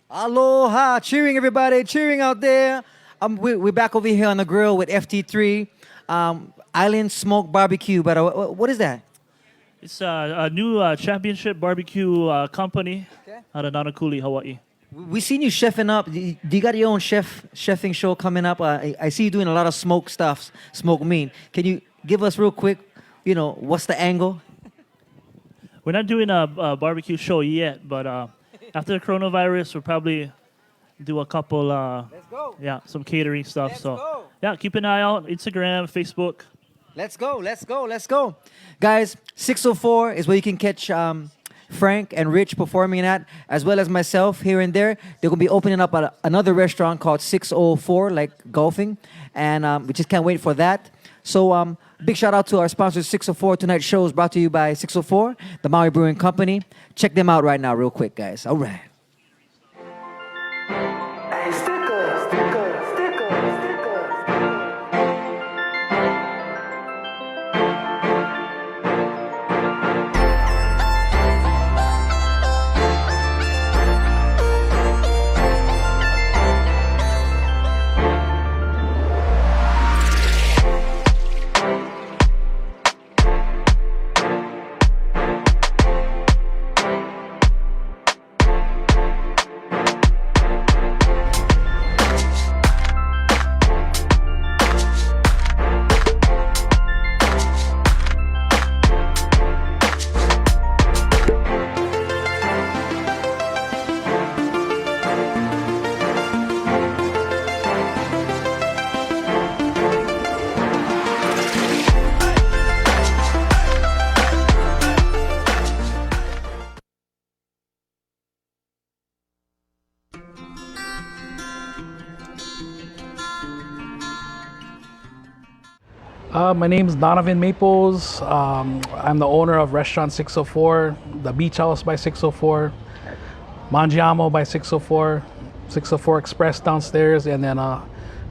Aloha, cheering everybody, cheering out there. We're back over here on the grill with FT3, Island Smoke Barbecue. But what is that? It's a new championship barbecue company Okay. out of Nanakuli, Hawaii. We seen you chefing up. Do you got your own chefing show coming up? I see you doing a lot of smoke stuff, smoke meat. Can you give us real quick, what's the angle? We're not doing a barbecue show yet, but after the coronavirus, we'll probably do a couple, Let's go. some catering stuff. Let's so, go. yeah, keep an eye out. Instagram, Facebook. Let's go, let's go, let's go. Guys, 604 is where you can catch Frank and Rich performing at, as well as myself here and there. They're going to be opening up another restaurant called 604, like golfing, and we just can't wait for that. So big shout out to our sponsor, 604. Tonight's show is brought to you by 604, the Maui Brewing Company. Check them out right now real quick, guys. All right. Hey, sticker, sticker, sticker, sticker. My name's Donovan Maples. I'm the owner of Restaurant 604, the Beach House by 604, Mangiamo by 604, 604 Express downstairs, and then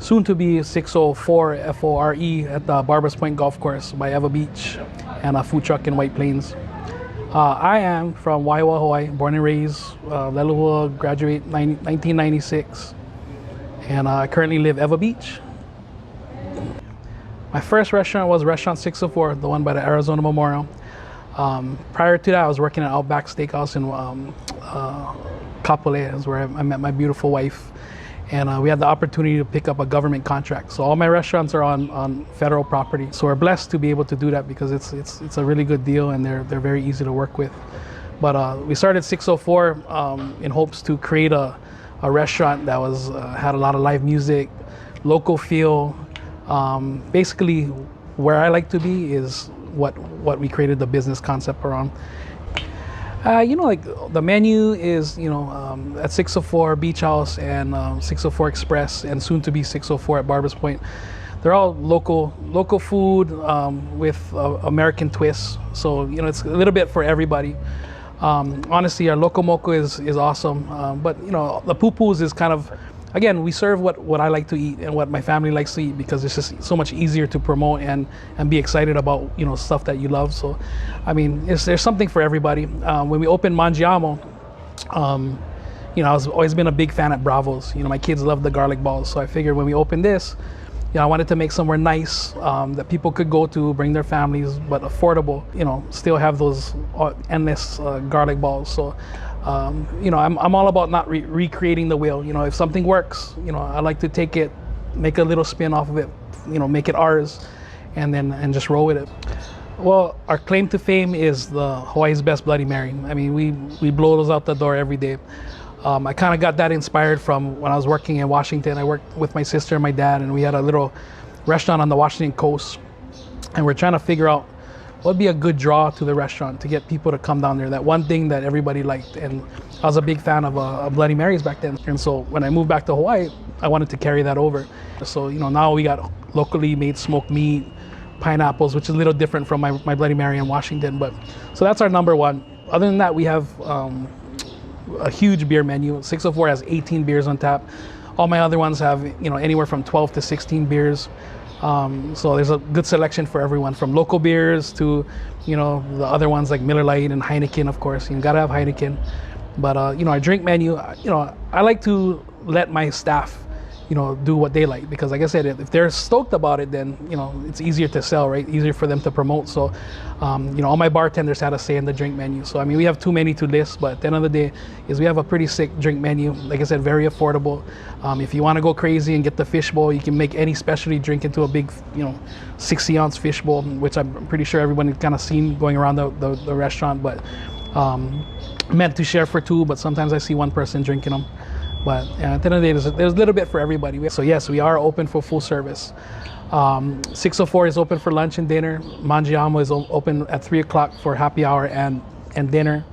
soon to be 604 FORE at the Barbers Point Golf Course by Eva Beach, and a food truck in White Plains. I am from Waiwa, Hawaii, born and raised. Lelua, graduate 1996, and I currently live Eva Beach. My first restaurant was Restaurant 604, the one by the Arizona Memorial. Prior to that, I was working at Outback Steakhouse in Kapolei, is where I met my beautiful wife. And we had the opportunity to pick up a government contract. So all my restaurants are on federal property. So we're blessed to be able to do that because it's a really good deal and they're very easy to work with. But we started 604 in hopes to create a restaurant that was had a lot of live music, local feel. Basically, where I like to be is what we created the business concept around. Like the menu is, at 604 Beach House and 604 Express and soon to be 604 at Barbers Point. They're all local food with American twists. So, it's a little bit for everybody. Honestly, our Loco Moco is awesome. But, the pupus is kind of, again, we serve what I like to eat and what my family likes to eat because it's just so much easier to promote and be excited about, stuff that you love. So, there's something for everybody. When we opened Mangiamo, I was always been a big fan at Bravo's. My kids love the garlic balls. So I figured when we opened this, I wanted to make somewhere nice that people could go to, bring their families, but affordable, still have those endless garlic balls. So, I'm all about not recreating the wheel. If something works, I like to take it, make a little spin off of it, make it ours, and just roll with it. Well, our claim to fame is the Hawaii's Best Bloody Mary. We blow those out the door every day. I kind of got that inspired from when I was working in Washington. I worked with my sister and my dad, and we had a little restaurant on the Washington coast, and we're trying to figure out what would be a good draw to the restaurant to get people to come down there. That one thing that everybody liked, and I was a big fan of Bloody Marys back then. And so when I moved back to Hawaii, I wanted to carry that over. So now we got locally made smoked meat, pineapples, which is a little different from my Bloody Mary in Washington. But so that's our number one. Other than that, we have a huge beer menu. 604 has 18 beers on tap. All my other ones have anywhere from 12 to 16 beers. So there's a good selection for everyone, from local beers to the other ones like Miller Lite and Heineken, of course. You gotta have Heineken. But our drink menu, I like to let my staff, do what they like, because like I said, if they're stoked about it, then it's easier to sell, right? Easier for them to promote. So, all my bartenders had a say in the drink menu. So I mean, we have too many to list, but at the end of the day, is we have a pretty sick drink menu. Like I said, very affordable. If you want to go crazy and get the fishbowl, you can make any specialty drink into a big, 60-ounce fishbowl, which I'm pretty sure everyone has kind of seen going around the restaurant. But meant to share for two, but sometimes I see one person drinking them. But at the end of the day, there's a little bit for everybody. So yes, we are open for full service. 604 is open for lunch and dinner. Mangiamo is open at 3 o'clock for happy hour and dinner.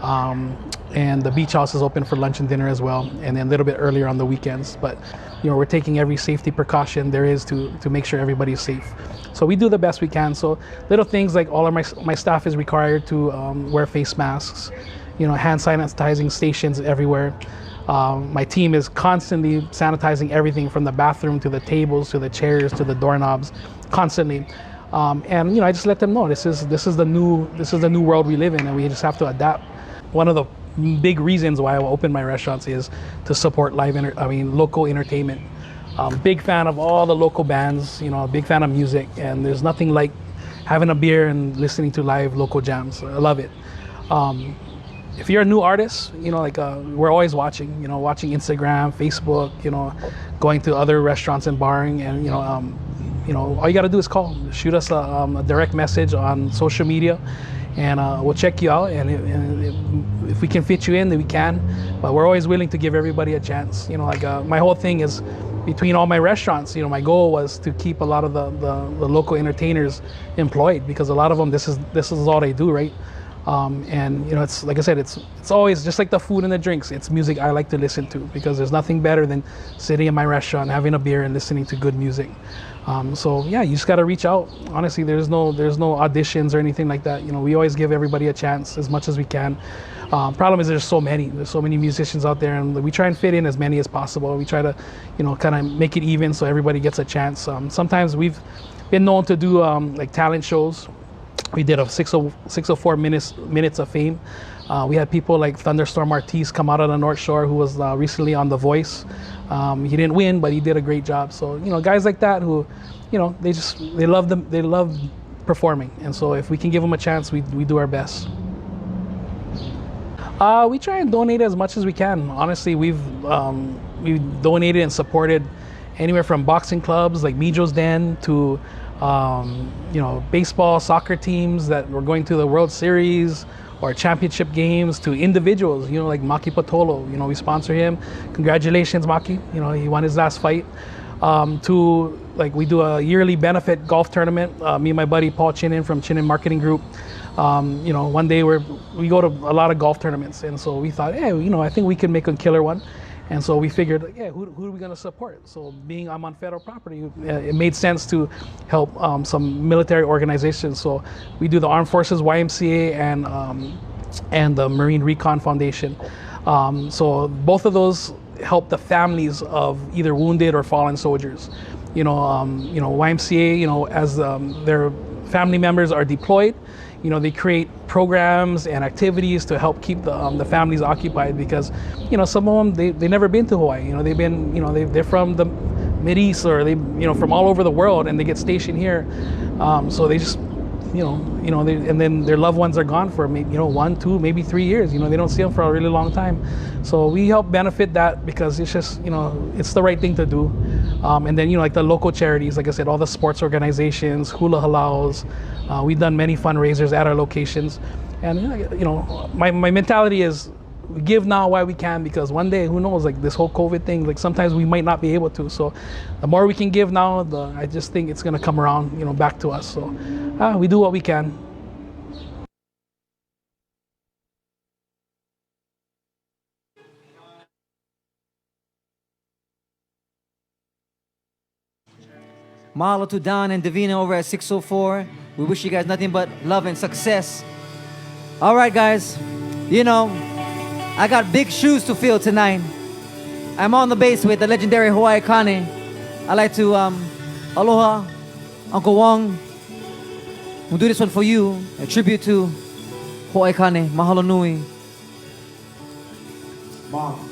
And the Beach House is open for lunch and dinner as well, and then a little bit earlier on the weekends. But we're taking every safety precaution there is to make sure everybody's safe. So we do the best we can. So little things like all of my staff is required to wear face masks, hand sanitizing stations everywhere. My team is constantly sanitizing everything from the bathroom to the tables to the chairs to the doorknobs, constantly. And I just let them know this is the new world we live in, and we just have to adapt. One of the big reasons why I open my restaurants is to support local entertainment. Big fan of all the local bands, big fan of music, and there's nothing like having a beer and listening to live local jams. I love it. If you're a new artist, we're always watching Instagram, Facebook, going to other restaurants and barring, and all you got to do is call, shoot us a direct message on social media, and we'll check you out. And if we can fit you in, then we can. But we're always willing to give everybody a chance. My whole thing is between all my restaurants. My goal was to keep a lot of the local entertainers employed, because a lot of them this is all they do, right? And it's like I said, it's always just like the food and the drinks. It's music I like to listen to, because there's nothing better than sitting in my restaurant, having a beer, and listening to good music. So yeah, you just got to reach out. Honestly, there's no auditions or anything like that. We always give everybody a chance as much as we can. Problem is there's so many musicians out there, and we try and fit in as many as possible. We try to kind of make it even so everybody gets a chance. Sometimes we've been known to do like talent shows. We did a 604 minutes of fame. We had people like Thunderstorm Ortiz come out of the North Shore, who was recently on The Voice. He didn't win, but he did a great job. So guys like that who, they love performing, and so if we can give them a chance, we do our best. We try and donate as much as we can. Honestly, we've donated and supported anywhere from boxing clubs like Mijo's Den to baseball, soccer teams that were going to the World Series or championship games, to individuals, like Maki Patolo. We sponsor him. Congratulations, Maki. He won his last fight. To like we do a yearly benefit golf tournament. Me and my buddy Paul Chinin from Chinin Marketing Group. One day we go to a lot of golf tournaments, and so we thought, hey, I think we can make a killer one. And so we figured, yeah, who are we going to support? So being I'm on federal property, it made sense to help some military organizations. So we do the Armed Forces YMCA and the Marine Recon Foundation. So both of those help the families of either wounded or fallen soldiers. YMCA, as their family members are deployed, they create programs and activities to help keep the families occupied, because some of them they've never been to Hawaii. They've been they're from the Mideast, or they from all over the world, and they get stationed here. So they just and then their loved ones are gone for maybe 1, 2, maybe 3 years. They don't see them for a really long time. So we help benefit that, because it's just it's the right thing to do. And then like the local charities, like I said, all the sports organizations, hula halaus. We've done many fundraisers at our locations, and my mentality is give now while we can, because one day, who knows, like this whole COVID thing, like sometimes we might not be able to. So the more we can give now, I just think it's gonna come around, back to us. So we do what we can. Mahalo to Don and Davina over at 604. We wish you guys nothing but love and success. All right, guys. I got big shoes to fill tonight. I'm on the bass with the legendary Hawaii Kane. I'd like to, aloha, Uncle Wong. We'll do this one for you, a tribute to Hawaii Kane. Mahalo nui. Mom,